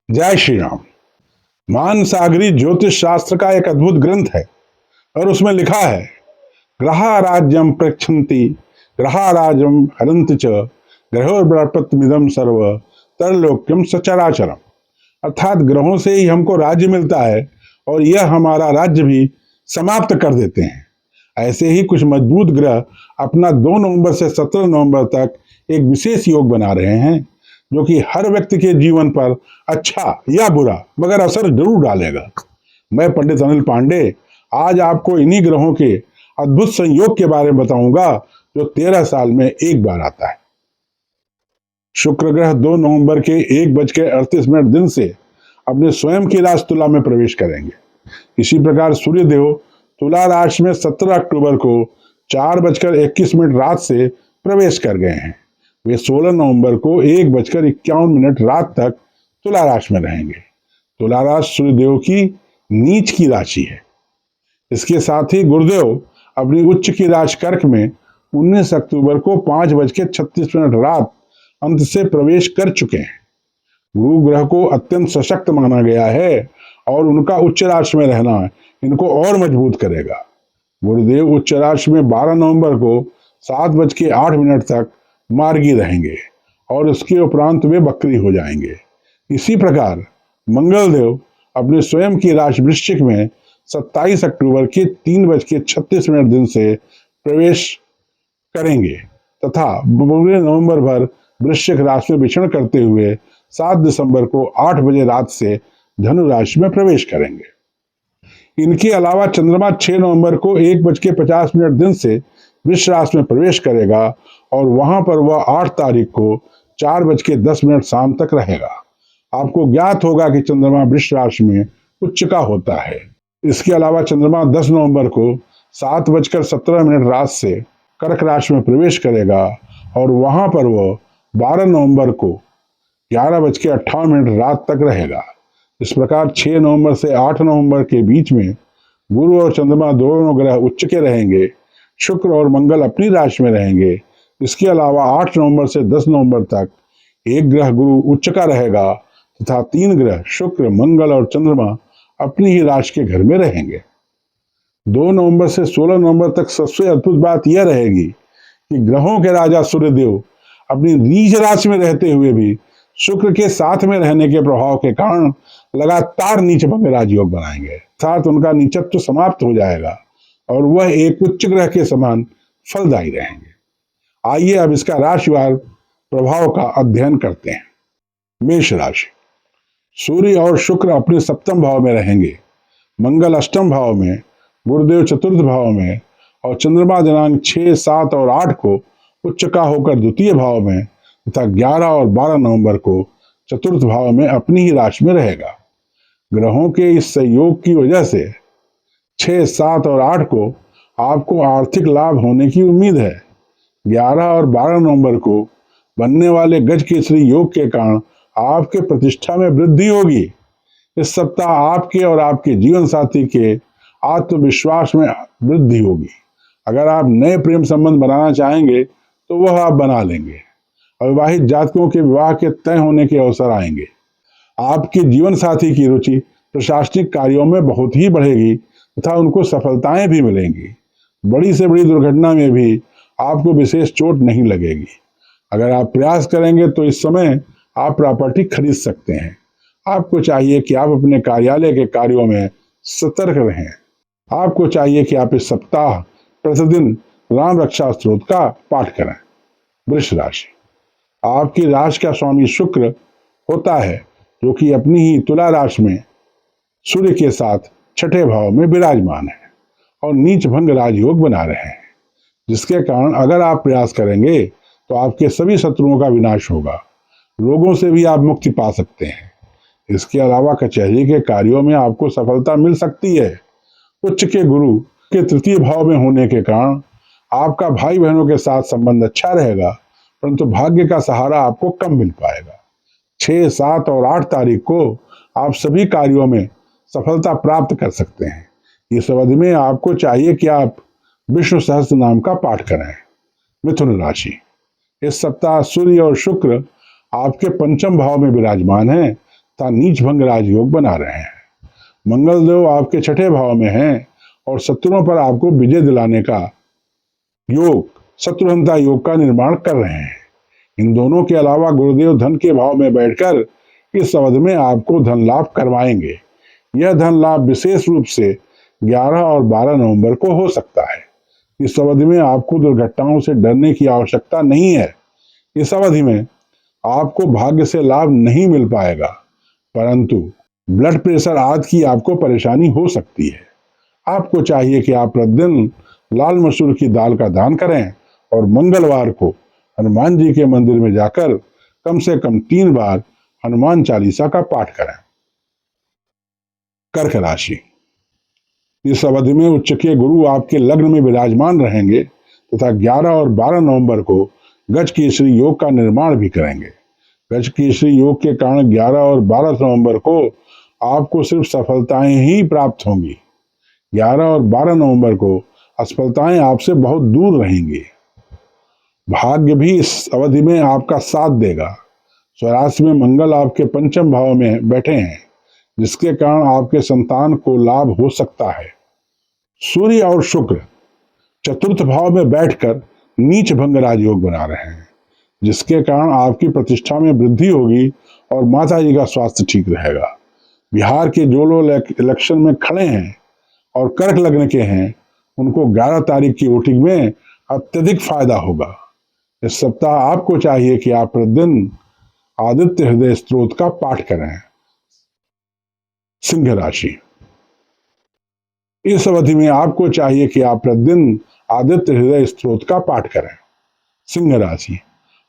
जय श्री राम। मानसागरी ज्योतिष शास्त्र का एक अद्भुत ग्रंथ है और उसमें लिखा है, ग्रहा राज्यम प्रक्षन्ति ग्रहा राजम हरन्ति च ग्रहोर्बृहत्तमिदं सर्व तरलोक्यम सचराचरम। अर्थात ग्रहों से ही हमको राज्य मिलता है और यह हमारा राज्य भी समाप्त कर देते हैं। ऐसे ही कुछ मजबूत ग्रह अपना 2 नवंबर से 17 नवंबर तक एक विशेष योग बना रहे हैं जो कि हर व्यक्ति के जीवन पर अच्छा या बुरा मगर असर जरूर डालेगा। मैं पंडित अनिल पांडे आज आपको इन्हीं ग्रहों के अद्भुत संयोग के बारे में बताऊंगा जो 13 साल में एक बार आता है। शुक्र ग्रह 2 नवंबर के 1:38 दिन से अपने स्वयं की राशि तुला में प्रवेश करेंगे। इसी प्रकार सूर्य देव तुला राशि में 17 अक्टूबर को 4:21 रात से प्रवेश कर गए हैं। वे 16 नवंबर को 1:51 रात तक तुला राशि में रहेंगे। तुला राशि सूर्य देव की नीच की राशि है। इसके साथ ही गुरुदेव अपनी उच्च की राशि कर्क में 19 अक्टूबर को 5:36 रात अंत से प्रवेश कर चुके हैं। गुरु ग्रह को अत्यंत सशक्त माना गया है और उनका उच्च राशि में रहना इनको और मजबूत करेगा। गुरुदेव उच्च राशि में 12 नवंबर को 7:08 तक मार्गी रहेंगे और उसके उपरांत वे बकरी हो जाएंगे। इसी प्रकार मंगल देव अपने स्वयं की राशि वृश्चिक में 27 अक्टूबर के 3:36 दिन से प्रवेश करेंगे तथा 12 नवंबर भर वृश्चिक राशि में विचरण करते हुए 7 दिसंबर को 8 बजे रात से धनु राशि में प्रवेश करेंगे। इनके अलावा चंद्रमा 6 नवंबर को 1:50 दिन से वृष राशि में प्रवेश करेगा और वहां पर वह 8 तारीख को 4:10 शाम तक रहेगा। आपको ज्ञात होगा कि चंद्रमा वृष राशि में उच्च का होता है। इसके अलावा चंद्रमा 10 नवंबर को 7:17 रात से कर्क राशि में प्रवेश करेगा और वहां पर वह 12 नवंबर को 11:58 रात तक रहेगा। इस प्रकार 6 नवंबर से 8 नवंबर के बीच में गुरु और चंद्रमा दोनों ग्रह उच्च के रहेंगे। शुक्र और मंगल अपनी राशि में रहेंगे। इसके अलावा 8 नवंबर से 10 नवंबर तक एक ग्रह गुरु उच्च का रहेगा तथा 3 ग्रह शुक्र, मंगल और चंद्रमा अपनी ही राशि के घर में रहेंगे। 2 नवंबर से 16 नवंबर तक सबसे अद्भुत बात यह रहेगी कि ग्रहों के राजा सूर्यदेव अपनी नीच राशि में रहते हुए भी शुक्र के साथ में रहने के प्रभाव के कारण लगातार नीच भंग राजयोग बनाएंगे, अर्थात उनका नीचत्व समाप्त हो जाएगा और वह एक उच्च ग्रह के समान फलदायी रहेंगे। आइए अब इसका राशिवार प्रभाव का अध्ययन करते हैं। मेष राशि। सूर्य और शुक्र अपने 7वें भाव में रहेंगे, मंगल 8वें भाव में, गुरुदेव 4th भाव में और चंद्रमा दिनांक 6, 7 और 8 को उच्च का होकर 2य भाव में तथा 11 और 12 नवंबर को 4th भाव में अपनी ही राशि में रहेगा। ग्रहों के इस संयोग की वजह से 6, 7 और 8 को आपको आर्थिक लाभ होने की उम्मीद है। 11 और 12 नवंबर को बनने वाले गज केसरी योग के कारण आपके प्रतिष्ठा में वृद्धि होगी। इस सप्ताह आपके और आपके जीवन साथी के आत्मविश्वास में वृद्धि होगी। अगर आप नए प्रेम संबंध बनाना चाहेंगे तो वह आप बना लेंगे। अविवाहित जातकों के विवाह के तय होने के अवसर आएंगे। आपके जीवन साथी की रुचि प्रशासनिक कार्यों में बहुत ही बढ़ेगी तथा उनको सफलताएं भी मिलेंगी। बड़ी से बड़ी दुर्घटना में भी आपको विशेष चोट नहीं लगेगी। अगर आप प्रयास करेंगे तो इस समय आप प्रॉपर्टी खरीद सकते हैं। आपको चाहिए कि आप अपने कार्यालय के कार्यों में सतर्क रहें। आपको चाहिए कि आप इस सप्ताह प्रतिदिन राम रक्षा स्तोत्र का पाठ करें। वृष राशि। आपकी राशि का स्वामी शुक्र होता है जो कि अपनी ही तुला राशि में सूर्य के साथ 6ठे भाव में विराजमान है और नीच भंग राजयोग बना रहे हैं, जिसके कारण अगर आप प्रयास करेंगे तो आपके सभी शत्रुओं का विनाश होगा। रोगों से भी आप मुक्ति पा सकते हैं। इसके अलावा कचहरी के कार्यों में आपको सफलता मिल सकती है। उच्च के गुरु के 3य भाव में होने के कारण आपका भाई बहनों के साथ संबंध अच्छा रहेगा, परंतु भाग्य का सहारा आपको कम मिल पाएगा। 6, 7 और 8 तारीख को आप सभी कार्यों में सफलता प्राप्त कर सकते हैं। इस अवधि में आपको चाहिए कि आप विष्णु सहस्त्र नाम का पाठ करें। मिथुन राशि। इस सप्ताह सूर्य और शुक्र आपके 5वें भाव में विराजमान हैं तथा नीच भंग राजयोग बना रहे हैं। मंगल देव आपके छठे भाव में हैं और शत्रुओं पर आपको विजय दिलाने का योग, शत्रुहंता योग का निर्माण कर रहे हैं। इन दोनों के अलावा गुरुदेव धन के भाव में बैठकर इस अवधि में आपको धन लाभ करवाएंगे। यह धन लाभ विशेष रूप से 11 और 12 नवंबर को हो सकता है। इस अवधि में आपको दुर्घटनाओं से डरने की आवश्यकता नहीं है। इस अवधि में आपको भाग्य से लाभ नहीं मिल पाएगा, परंतु ब्लड प्रेशर आदि की आपको परेशानी हो सकती है। आपको चाहिए कि आप प्रतिदिन लाल मसूर की दाल का दान करें और मंगलवार को हनुमान जी के मंदिर में जाकर कम से कम 3 बार हनुमान चालीसा का पाठ करें। कर्क राशि, इस अवधि में उच्च के गुरु आपके लग्न में विराजमान रहेंगे तथा 11 और 12 नवंबर को गज केसरी योग का निर्माण भी करेंगे। गज केसरी योग के कारण 11 और 12 नवंबर को आपको सिर्फ सफलताएं ही प्राप्त होंगी। 11 और 12 नवंबर को असफलताएं आपसे बहुत दूर रहेंगी। भाग्य भी इस अवधि में आपका साथ देगा। स्वराष्ट्र में मंगल आपके पंचम भाव में बैठे हैं, जिसके कारण आपके संतान को लाभ हो सकता है। सूर्य और शुक्र चतुर्थ भाव में बैठकर नीच भंग राजयोग बना रहे हैं, जिसके कारण आपकी प्रतिष्ठा में वृद्धि होगी और माता जी का स्वास्थ्य ठीक रहेगा। बिहार के जो लोग इलेक्शन में खड़े हैं और कर्क लग्न के हैं, उनको 11 तारीख की वोटिंग में अत्यधिक फायदा होगा। इस सप्ताह आपको चाहिए कि आप प्रतिदिन आदित्य हृदय स्तोत्र का पाठ करें। सिंह राशि, इस अवधि में आपको चाहिए कि आप प्रतिदिन आदित्य हृदय स्तोत्र का पाठ करें। सिंह राशि,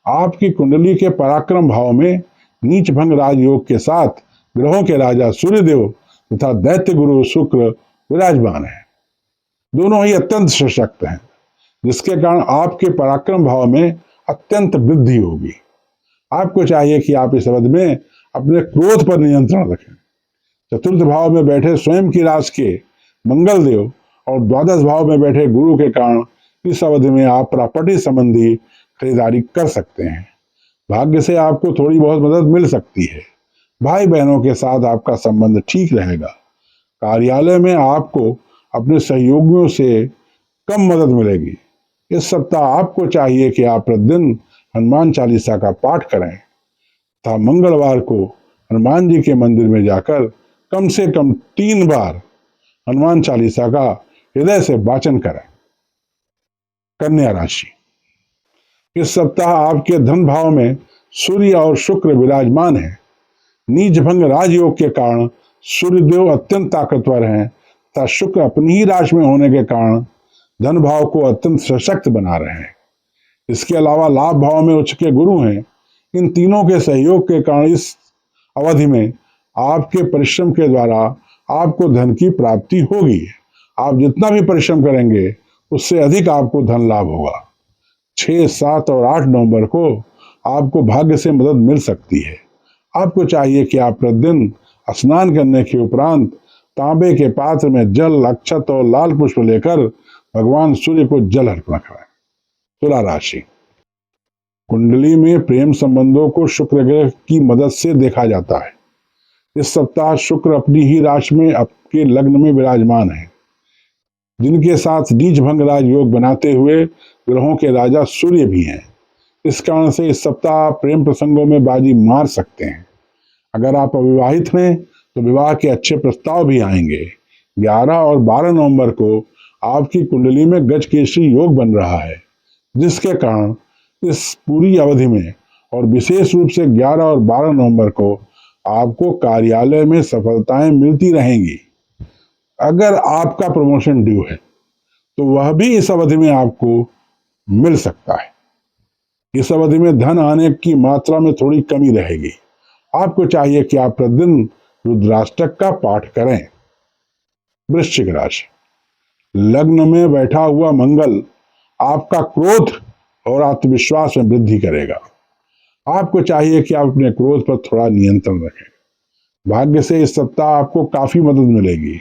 आपकी कुंडली के पराक्रम भाव में नीच भंग राजयोग के साथ ग्रहों के राजा सूर्यदेव तथा दैत्य गुरु शुक्र विराजमान है। दोनों ही अत्यंत सशक्त हैं, जिसके कारण आपके पराक्रम भाव में अत्यंत वृद्धि होगी। आपको चाहिए कि आप इस अवधि में अपने क्रोध पर नियंत्रण रखें। चतुर्थ भाव में बैठे स्वयं की राशि के मंगल देव और द्वादश भाव में बैठे गुरु के कारण इस अवधि में आप प्रॉपर्टी संबंधी खरीदारी कर सकते हैं। भाग्य से आपको थोड़ी बहुत मदद मिल सकती है। भाई बहनों के साथ आपका संबंध ठीक रहेगा। कार्यालय में आपको अपने सहयोगियों से कम मदद मिलेगी। इस सप्ताह आपको चाहिए कि आप प्रतिदिन हनुमान चालीसा का पाठ करें तथा मंगलवार को हनुमान जी के मंदिर में जाकर कम से कम 3 बार हनुमान चालीसा का हृदय से वाचन करें। कन्या राशि, इस सप्ताह आपके धन भाव में सूर्य और शुक्र विराजमान हैं। नीच भंग राजयोग के कारण सूर्यदेव अत्यंत ताकतवर हैं तथा शुक्र अपनी ही राशि में होने के कारण धन भाव को अत्यंत सशक्त बना रहे हैं। इसके अलावा लाभ भाव में उच्च के गुरु हैं। इन तीनों के सहयोग के कारण इस अवधि में आपके परिश्रम के द्वारा आपको धन की प्राप्ति होगी। आप जितना भी परिश्रम करेंगे उससे अधिक आपको धन लाभ होगा। 6, 7 और 8 नवंबर को आपको भाग्य से मदद मिल सकती है। आपको चाहिए कि आप प्रतिदिन स्नान करने के उपरांत तांबे के पात्र में जल, अक्षत और लाल पुष्प लेकर भगवान सूर्य को जल अर्पण करें। तुला राशि, कुंडली में प्रेम संबंधों को शुक्र ग्रह की मदद से देखा जाता है। इस सप्ताह शुक्र अपनी ही राशि में आपके लग्न में विराजमान है, जिनके साथ नीच भंग राज योग बनाते हुए ग्रहों के राजा सूर्य भी हैं। इस कारण से इस सप्ताह आप प्रेम प्रसंगों में बाजी मार सकते हैं। अगर आप अविवाहित हैं तो विवाह के अच्छे प्रस्ताव भी आएंगे। 11 और 12 नवंबर को आपकी कुंडली में गज केसरी योग बन रहा है, जिसके कारण इस पूरी अवधि में और विशेष रूप से 11 और 12 नवंबर को आपको कार्यालय में सफलताएं मिलती रहेंगी। अगर आपका प्रमोशन ड्यू है तो वह भी इस अवधि में आपको मिल सकता है। इस अवधि में धन आने की मात्रा में थोड़ी कमी रहेगी। आपको चाहिए कि आप प्रतिदिन रुद्राष्टक का पाठ करें। वृश्चिक राशि, लग्न में बैठा हुआ मंगल आपका क्रोध और आत्मविश्वास में वृद्धि करेगा। आपको चाहिए कि आप अपने क्रोध पर थोड़ा नियंत्रण रखें। भाग्य से इस सप्ताह आपको काफी मदद मिलेगी।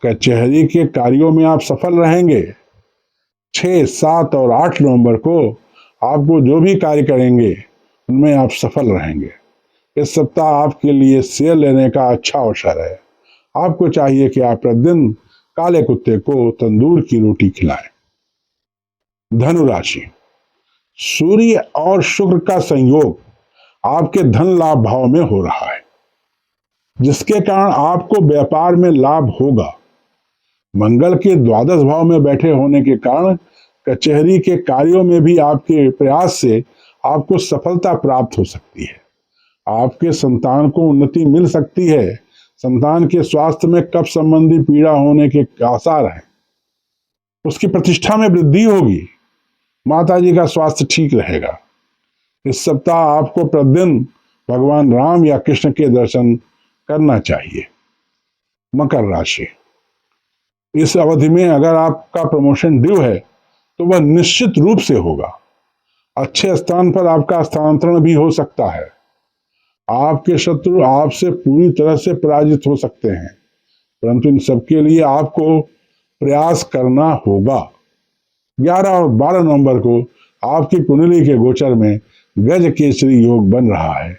कचहरी के कार्यों में आप सफल रहेंगे। 6, 7 और 8 नवंबर को आपको जो भी कार्य करेंगे उनमें आप सफल रहेंगे। इस सप्ताह आपके लिए शेयर लेने का अच्छा अवसर है। आपको चाहिए कि आप प्रतिदिन काले कुत्ते को तंदूर की रोटी खिलाएं। धनु राशि, सूर्य और शुक्र का संयोग आपके धन लाभ भाव में हो रहा है, जिसके कारण आपको व्यापार में लाभ होगा। मंगल के द्वादश भाव में बैठे होने के कारण कचहरी के कार्यों में भी आपके प्रयास से आपको सफलता प्राप्त हो सकती है। आपके संतान को उन्नति मिल सकती है। संतान के स्वास्थ्य में कफ संबंधी पीड़ा होने के आसार हैं। उसकी प्रतिष्ठा में वृद्धि होगी। माता जी का स्वास्थ्य ठीक रहेगा। इस सप्ताह आपको प्रतिदिन भगवान राम या कृष्ण के दर्शन करना चाहिए। मकर राशि, इस अवधि में अगर आपका प्रमोशन ड्यू है तो वह निश्चित रूप से होगा। अच्छे स्थान पर आपका स्थानांतरण भी हो सकता है। आपके शत्रु आपसे पूरी तरह से पराजित हो सकते हैं, परंतु इन सबके लिए आपको प्रयास करना होगा। 11 और 12 नवंबर को आपकी कुंडली के गोचर में गज केसरी योग बन रहा है।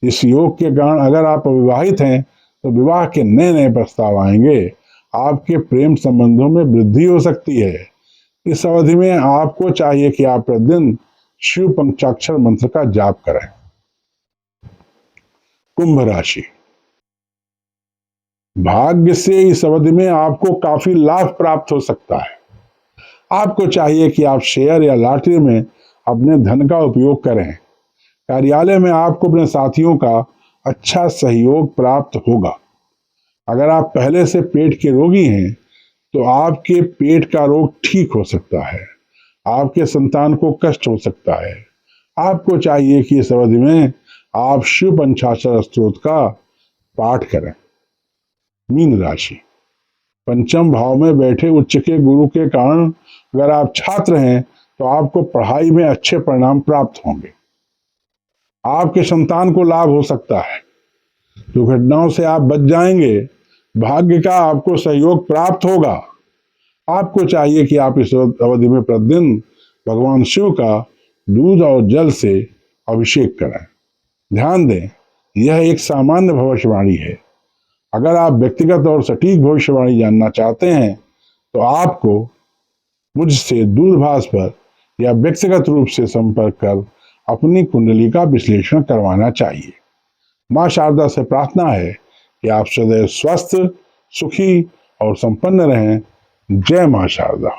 इस योग के कारण अगर आप अविवाहित हैं तो विवाह के नए नए प्रस्ताव आएंगे। आपके प्रेम संबंधों में वृद्धि हो सकती है। इस अवधि में आपको चाहिए कि आप प्रतिदिन शिव पंचाक्षर मंत्र का जाप करें। कुंभ राशि, भाग्य से इस अवधि में आपको काफी लाभ प्राप्त हो सकता है। आपको चाहिए कि आप शेयर या लॉटरी में अपने धन का उपयोग करें। कार्यालय में आपको अपने साथियों का अच्छा सहयोग प्राप्त होगा। अगर आप पहले से पेट के रोगी हैं तो आपके पेट का रोग ठीक हो सकता है। आपके संतान को कष्ट हो सकता है। आपको चाहिए कि इस अवधि में आप शिव पंचाक्षर स्तोत्र का पाठ करें। मीन राशि, पंचम भाव में बैठे उच्च के गुरु के कारण अगर आप छात्र हैं तो आपको पढ़ाई में अच्छे परिणाम प्राप्त होंगे। आपके संतान को लाभ हो सकता है। दुर्घटनाओं से आप बच जाएंगे। भाग्य का आपको सहयोग प्राप्त होगा। आपको चाहिए कि आप इस अवधि में प्रतिदिन भगवान शिव का दूध और जल से अभिषेक करें। ध्यान दें, यह एक सामान्य भविष्यवाणी है। अगर आप व्यक्तिगत और सटीक भविष्यवाणी जानना चाहते हैं तो आपको मुझसे दूरभाष पर या व्यक्तिगत रूप से संपर्क कर अपनी कुंडली का विश्लेषण करवाना चाहिए। मां शारदा से प्रार्थना है कि आप सदैव स्वस्थ, सुखी और संपन्न रहें। जय मां शारदा।